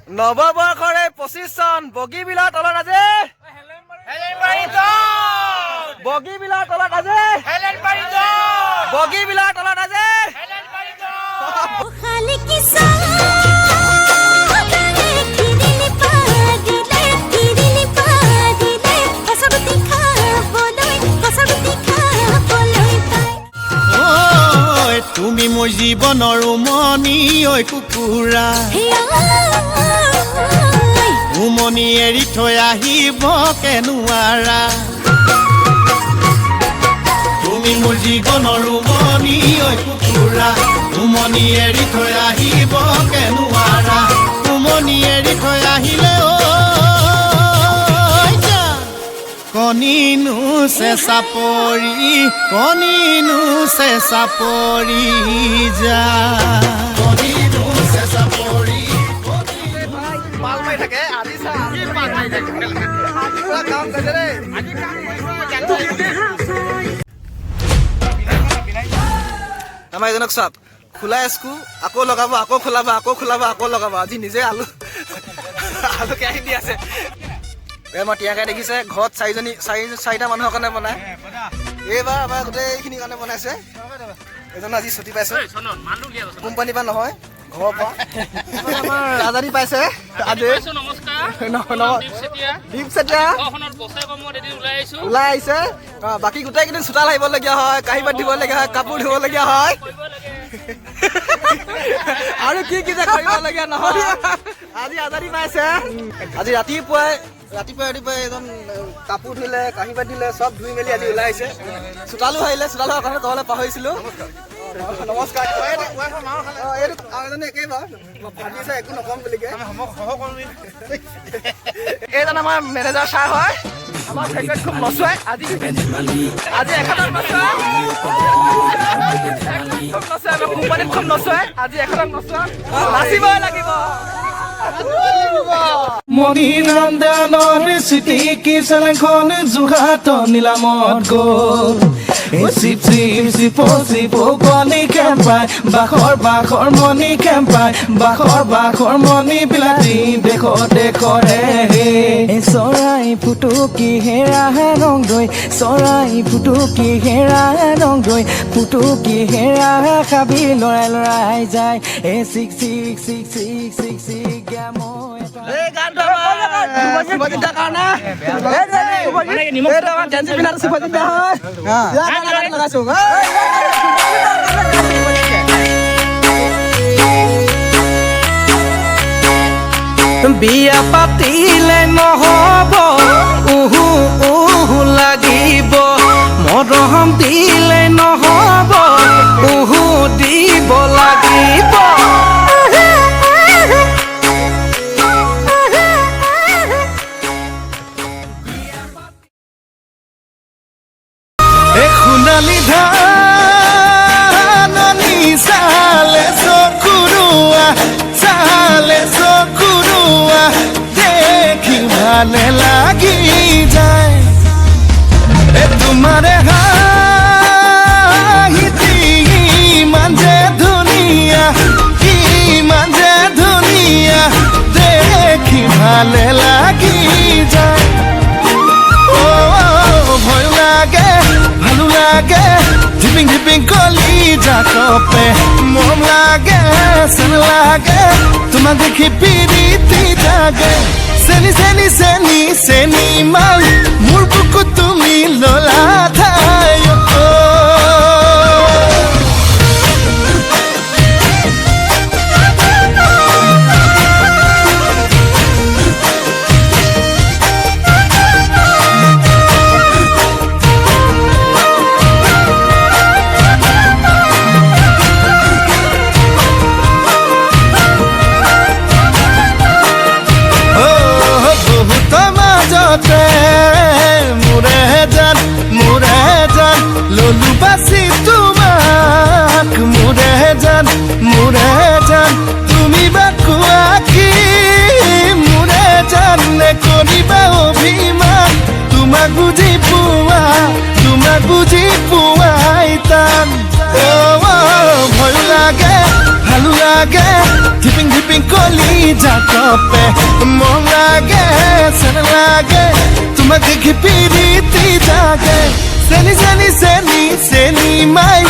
নৱবৰ্ষৰে 25 চন বগীবিলৰ তলত আজি বগীবিলৰ তলত আজি বগীবিলৰ তলত আজি তুমি মোৰ জীৱনৰ উমনি ঐ কুকুৰা উমনি এৰি থৈ আহিব কেনুৱাৰা তুমি মোৰ জীৱনৰ উমনি ঐ কুকুৰা উমনি এৰি থৈ আহিব কেনুৱাৰা উমনি এৰি থৈ আহিলে কণিনো চেঁচা পৰি কণিনো চেঁচা পৰি যা কণিনো চেঁচা পৰি পাল মাৰি থাকে আজি চা কি পাল মাৰি থাকে আজি পুৰা কাম কৰিছে ৰে আজি কাম আমাৰ এজনক চাপ খোলা স্কু আকৌ লগাব আকৌ খোলাব আকৌ খোলাব আকৌ লগাব আজি নিজে আলু কেৰাহী দি আছে মই টিয়াকে দেখিছে ঘৰত চাৰিটা মানুহৰ কাৰণে বনায় এইবাৰ আমাৰ গোটেইখিনিৰ কাৰণে বনাইছে এজন আজি ছুটি পাইছে কোম্পানীৰ পৰা নহয় ঘৰৰ পৰা আমাৰ আজাদী পাইছে আজি দীপ চেতিয়া ওলাই আহিছে বাকী গোটেইকেইদিন চোতাল আহিবলগীয়া হয় কাঁহী বাতি দিবলগীয়া হয় কাপোৰ ধুবলগীয়া হয় আৰু কি যে কৰিবলগীয়া নহয় আজি আজাদী পাইছে আজি ৰাতিপুৱাই এজন কাপোৰ ধুলে কাঁহী বাতি দিলে চব ধুই মেলি আজি ওলাই আহিছে চোতালো আহিলে চোতালৰ কথা ক'বলৈ পাহৰিছিলো নমস্কাৰ ভাবিছে একো নকম বুলিকে এইজন আমাৰ মেনেজাৰ ছাৰ হয় আমাৰ ফেক্টৰীত খুব নচুৱাই আজি এখনত নচুৱাই কোম্পানীত খুব নচুৱাই আজি এখনত নচুৱা নাচিবই লাগিব মণিৰঞ্জনৰ চিটি কিচনখন যোৰহাট নিলামত গ'ল কণী কেম্পাই বাখৰ মণি কেম্পাই বাখৰ মণি বিলাতি দেশৰে চৰাই ফুটুকি হেৰা ৰং দৈ চৰাই ফুটুকি হেৰা ৰং দৈ ফুটুকি হেৰা খাবি লৰাই যায় বিয়া পাতিলে নহব লাগিব মৰম দিলে নহব দিব লাগিব সোণালী ধাননি চালে চকুৰুৱা দেখি ভালে লাগি যায় তোমাৰে হাঁহিটি ইমান যে ধুনীয়া দেখি ভালে লাগি যায় ভয় লাগে ভালো লাগে ধিপিং কলি জাকপে মৰম লাগে চেন লাগে তোমাক দেখি পিৰিতি জাগে চেনি মাল মোৰ বুকুত তুমি ললা ঠাই ললু বাসি তোমাক মোৰে জান তুমি বা কোৱা কি মোৰে জান নে কৰিবা অভিমান তোমাক বুজি পোৱাই টান ভয় লাগে ভালো লাগে ধিপিং কলি जाकपे मन लागे सन लागे तुम्हें देखी पीरीती जागे सेनी सेनी सेनी सेनी माई